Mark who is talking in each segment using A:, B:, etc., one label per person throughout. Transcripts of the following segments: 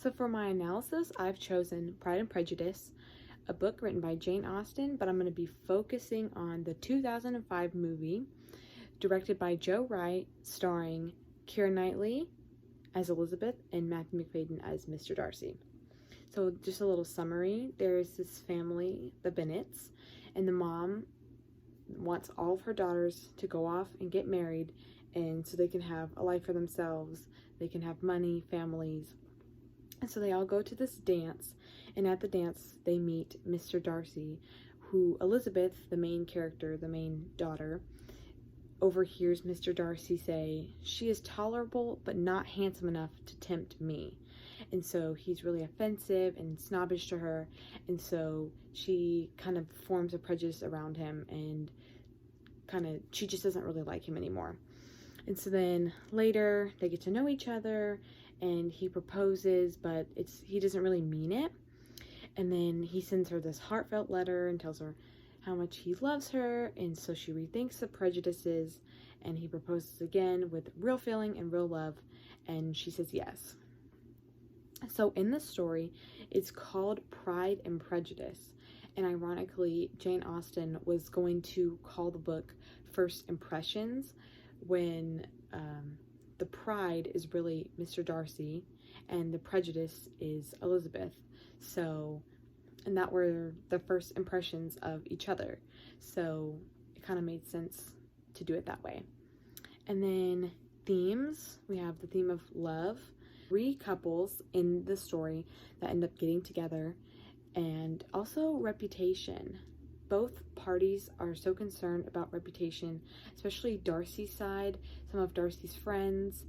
A: So for my analysis, I've chosen Pride and Prejudice, a book written by Jane Austen, but I'm going to be focusing on the 2005 movie, directed by Joe Wright, starring Keira Knightley as Elizabeth and Matthew Macfadyen as Mr. Darcy. So just a little summary. There's this family, the Bennets, and the mom wants all of her daughters to go off and get married, and so they can have a life for themselves. They can have money, families. And so they all go to this dance, and at the dance they meet Mr. Darcy, who Elizabeth, the main character, the main daughter, overhears Mr. Darcy say, "She is tolerable but not handsome enough to tempt me." And so he's really offensive and snobbish to her, and so she kind of forms a prejudice around him, and she just doesn't really like him anymore. And so then later they get to know each other, and he proposes, but he doesn't really mean it. And then he sends her this heartfelt letter and tells her how much he loves her, and so she rethinks the prejudices, and he proposes again with real feeling and real love, and she says yes. So in the story, it's called Pride and Prejudice, and ironically, Jane Austen was going to call the book First Impressions, when the pride is really Mr. Darcy and the prejudice is Elizabeth. So, and that were the first impressions of each other. So it kind of made sense to do it that way. And then themes, we have the theme of love, 3 couples in the story that end up getting together, and also reputation. Both parties are so concerned about reputation, especially Darcy's side. Some of Darcy's friends,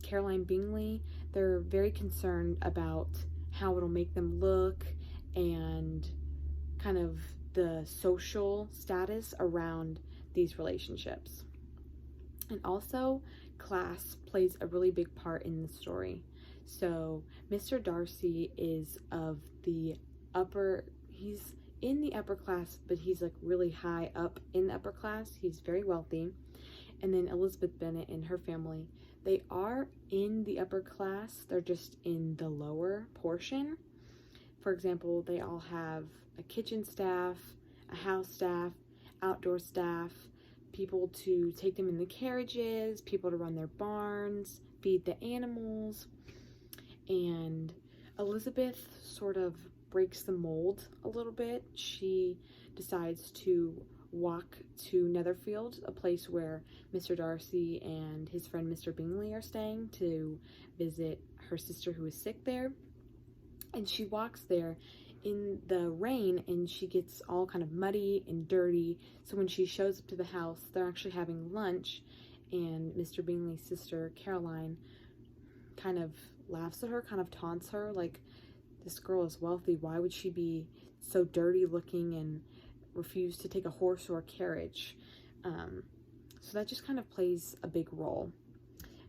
A: Caroline Bingley, they're very concerned about how it'll make them look and kind of the social status around these relationships. And also, class plays a really big part in the story. So Mr. Darcy is of the he's in the upper class, but he's like really high up in the upper class. He's very wealthy. And then Elizabeth Bennet and her family, they are in the upper class, they're just in the lower portion. For example, they all have a kitchen staff, a house staff, outdoor staff, people to take them in the carriages, people to run their barns, feed the animals. And Elizabeth sort of breaks the mold a little bit. She decides to walk to Netherfield, a place where Mr. Darcy and his friend Mr. Bingley are staying, to visit her sister who is sick there. And she walks there in the rain, and she gets all kind of muddy and dirty. So when she shows up to the house, they're actually having lunch, and Mr. Bingley's sister Caroline kind of laughs at her, kind of taunts her, like, this girl is wealthy, why would she be so dirty looking and refuse to take a horse or a carriage? So that just kind of plays a big role.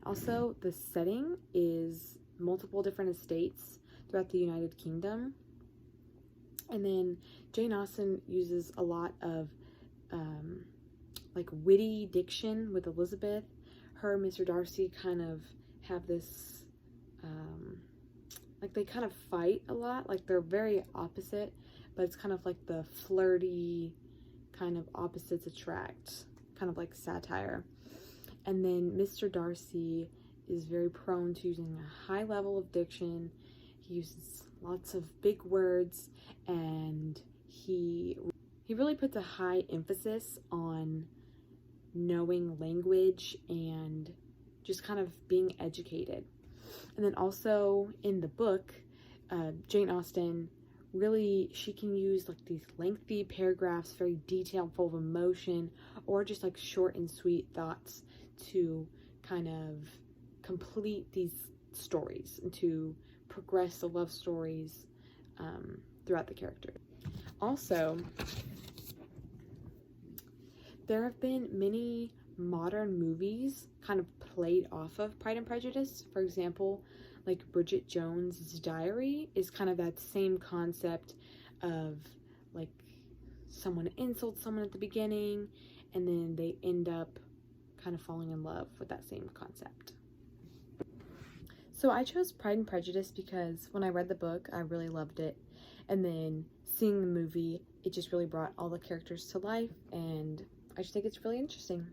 A: Also, the setting is multiple different estates throughout the United Kingdom. And then Jane Austen uses a lot of like witty diction with Elizabeth. Her and Mr. Darcy kind of have this like they kind of fight a lot, like they're very opposite, but it's kind of like the flirty kind of opposites attract, kind of like satire. And then Mr. Darcy is very prone to using a high level of diction. He uses lots of big words, and he really puts a high emphasis on knowing language and just kind of being educated. And then also in the book, Jane Austen really, she can use like these lengthy paragraphs, very detailed, full of emotion, or just like short and sweet thoughts to kind of complete these stories and to progress the love stories throughout the character. Also, there have been many modern movies kind of played off of Pride and Prejudice. For example, like Bridget Jones's Diary is kind of that same concept of like someone insults someone at the beginning and then they end up kind of falling in love with that same concept. So I chose Pride and Prejudice because when I read the book, I really loved it. And then seeing the movie, it just really brought all the characters to life, and I just think it's really interesting.